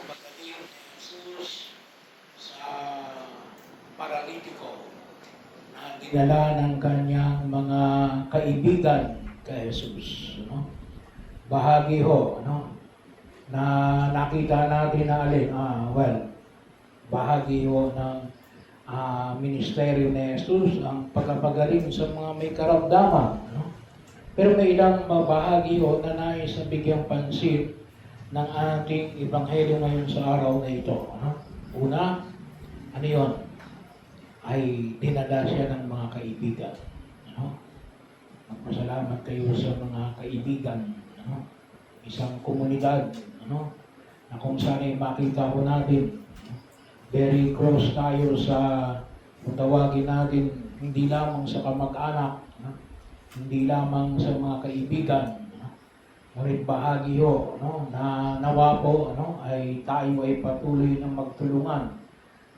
pagpapagaling ni Jesus sa paralitiko na dinala ng kanyang mga kaibigan kay Jesus. No? Bahagi ho, no? Na nakita natin na alin, bahagi ho ng ministeryo ni Jesus ang pagpapagaling sa mga may karamdaman. No? Pero may ilang bahagi ho na nais na bigyang pansin ng ating ebanghelyo ngayon sa araw na ito. No? Una, ano yun? Ay dinala siya ng mga kaibigan. No? Magpasalamat kayo sa mga kaibigan. No? Isang komunidad, ano, na kung saan ay makita ko natin, very close tayo sa, kung tawagin natin, hindi lamang sa kamag-anak, no? Hindi lamang sa mga kaibigan, no? Ngunit bahagi ho, no? Na nawa po, ano, ay tayo ay patuloy na magtulungan.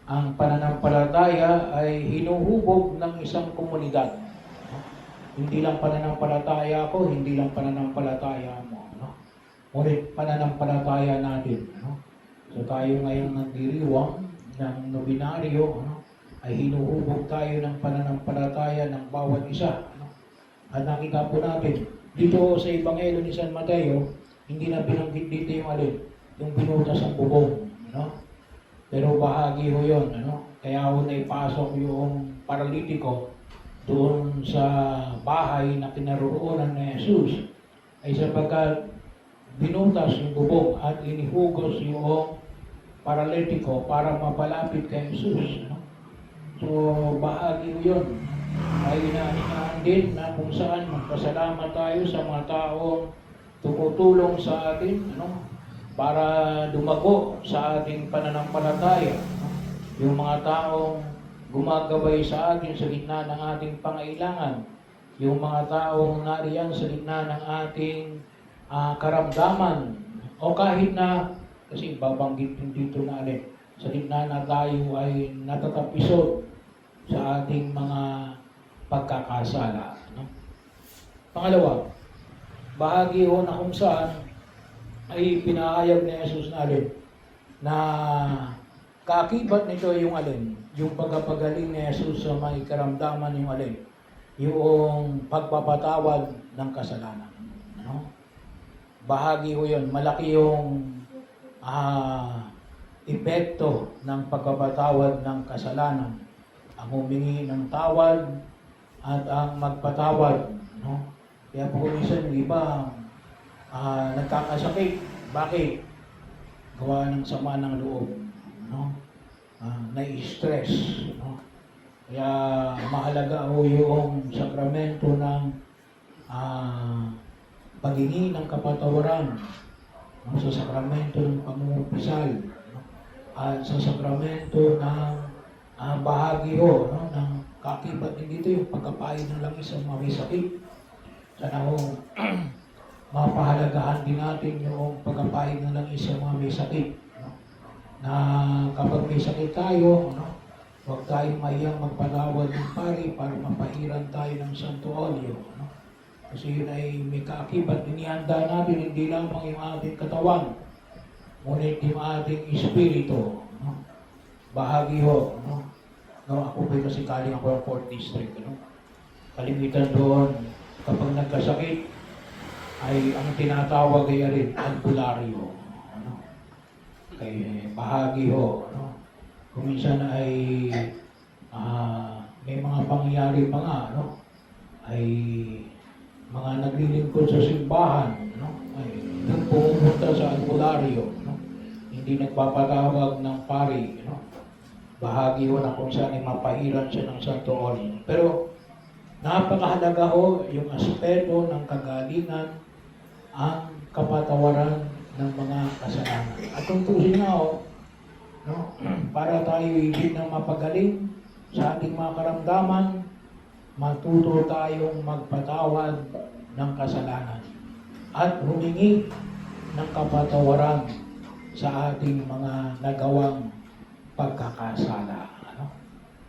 Ang pananampalataya ay hinuhubog ng isang komunidad. No? Hindi lang pananampalataya ko, hindi lang pananampalataya mo. No? Ngunit pananampalataya natin. No? So tayo ngayon nagdiriwang ng nobinaryo, no? Ay hinuhubog tayo ng pananampalataya ng bawat isa. No? At nakita po natin, dito sa Ebanghelyo ni San Mateo, hindi na binanggit dito yung alin, yung binutas ang bubong. No? Pero bahagi ho yun. Ano? Kaya ho naipasok yung paralitiko doon sa bahay na kinaroroonan ni Jesus ay sapagkat binutas yung bubong at inihugos yung paralitiko para mapalapit kay Jesus. No? So bahagi ho yun. Ay inaanihan din na kung saan magpasalamat tayo sa mga taong tumutulong sa atin, ano, para dumago sa ating pananampalataya. No? Yung mga taong gumagabay sa atin sa gitna ng ating pangailangan. Yung mga taong nariyan sa gitna ng ating karamdaman. O kahit na, kasi babanggit din dito na alin, sa gitna na tayo ay natatapisod sa ating mga pagkakasala. No? Pangalawa, bahagi ho na kung saan ay pinahayag ni Jesus na alin, na kaakibat nito yung alin, yung pagpapagaling ni Jesus sa may karamdaman yung alin, yung pagpapatawad ng kasalanan. No? Bahagi ho yun, malaki yung epekto ng pagpapatawad ng kasalanan. Ang humingi ng tawad at ang magpatawad. No? Kaya po minsan yung iba nagkakasakit. Bakit? Gawa ng sama ng loob. No? Na-stress. No? Kaya mahalaga ho yung sakramento ng paghingi ng kapatawaran. No? Sa sakramento ng pamumupisal. No? At sa sakramento ng bahagi ho, no? Ng kakibat din dito yung pagkapain ng langis sa mga may sakit. Sana ho, mapahalagahan din natin yung pagkapain ng langis sa mga may sakit. No? Na kapag may sakit tayo, no? Huwag tayong mahiyang magpatawad ng pari para mapahiran tayo ng Santo Olyo. No? Kasi yun ay may kaakibat. Inihanda natin hindi lamang yung ating katawan, ngunit yung ating espiritu. No? Bahagi ho. No? No, ako po kasi kaling ako ng 4th District. No? Kalimitan doon, kapag nagkasakit, ay ang tinatawag ay rin, albularyo. Ano? Kay bahagi ho. No? Kung minsan ay may mga pangyayari pa nga, no? Ay mga naglilingkod sa simbahan, no? Ay doon pumunta sa albularyo. No? Hindi nagpapatawag ng pari. No? Bahagi ho na kung saan ay mapahiran siya ng Santo Olyo. Pero napakahalaga ho yung aspeto ng kagalingan, ang kapatawaran ng mga kasalanan. At kung tusin nga ho, no, para tayo hindi na mapagaling sa ating mga karamdaman, matuto tayong magpatawad ng kasalanan at humingi ng kapatawaran sa ating mga nagawang pagkakasala. Ano?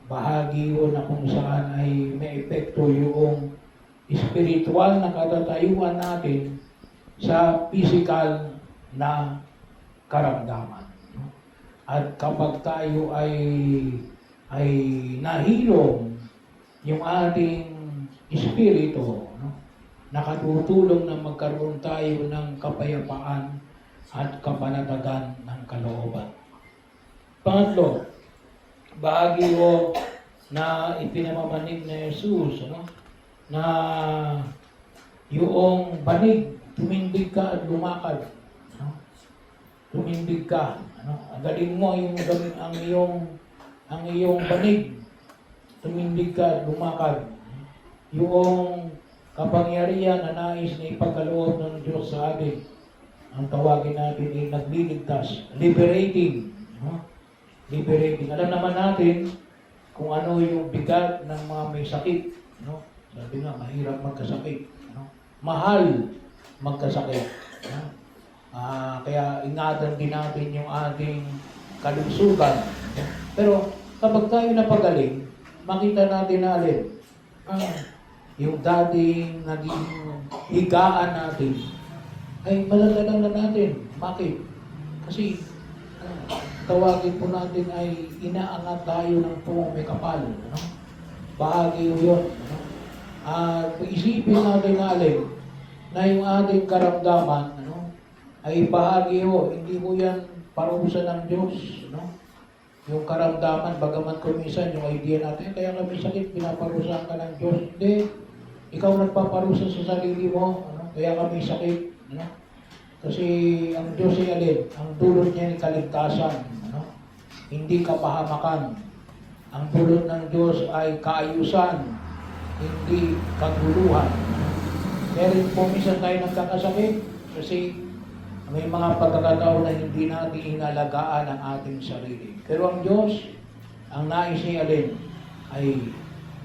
Bahagi ho na kung saan ay may epekto yung espiritual na katatayuan natin sa physical na karamdaman. At kapag tayo ay nahilom yung ating espiritu, no? Nakatutulong na magkaroon tayo ng kapayapaan at kapanatagan ng kalooban. Pangatlo, bahagi ko na ipinamamanig na Jesus, ano? Na yung banig, tumindig ka at lumakad. Ano? Tumindig ka. Ano? Agaling mo ang iyong banig. Tumindig ka at lumakad. Yung kapangyarihan na nais na ipagkaloob ng Diyos sa atin, ang tawagin natin ay nagliligtas, liberating. No? Liberating. Alam naman natin kung ano yung bigat ng mga may sakit. No? Sabi nga, mahirap magkasakit. No? Mahal magkasakit. No? Kaya ingatan din natin yung ating kalusugan. No? Pero kapag tayo napagaling, makita natin na alin, yung dating naging higaan natin, ay malalala na natin. Bakit? Kasi tawagin po natin ay inaangat tayo ng pungong may kapal. No? Bahagi yun. No? Isipin natin na alin na yung ating karamdaman ay bahagi ho. Hindi mo yan parusa ng Diyos. No? Yung karamdaman, bagaman kumisan yung idea natin, kaya kami sakit, pinaparusahan ka ng Diyos. Hindi. Ikaw nagpaparusa sa sarili mo. Kaya kami sakit. No? Kasi ang Diyos ay alin, ang dulot niya ay kaligtasan, hindi kapahamakan. Ang dulot ng Diyos ay kaayusan, hindi kaguluhan. Kaya rin po minsan tayo nagkakasakit kasi may mga pagkakataon na hindi natin inalagaan ang ating sarili. Pero ang Diyos, ang nais niya alin, ay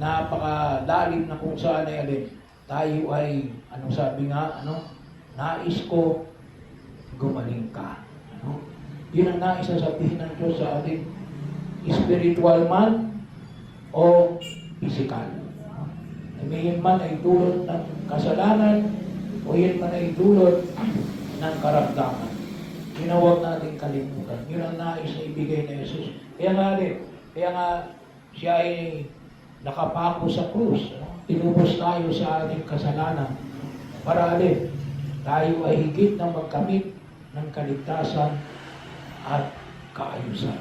napakalalim na kung saan ay alin. Tayo ay, sabi nga, nais ko gumaling ka. Yun ang nais na sabihin ng Diyos sa ating spiritual man o physical. Yun man ay dulot ng kasalanan o yun man ay dulot ng karamdaman. Yun ang huwag natin kalimutan. Yun ang nais na ibigay na Jesus. Kaya nga siya ay nakapako sa krus. Tinubos tayo sa ating kasalanan. Para tayo ay higit na magkamit ng kaligtasan at kaayusan.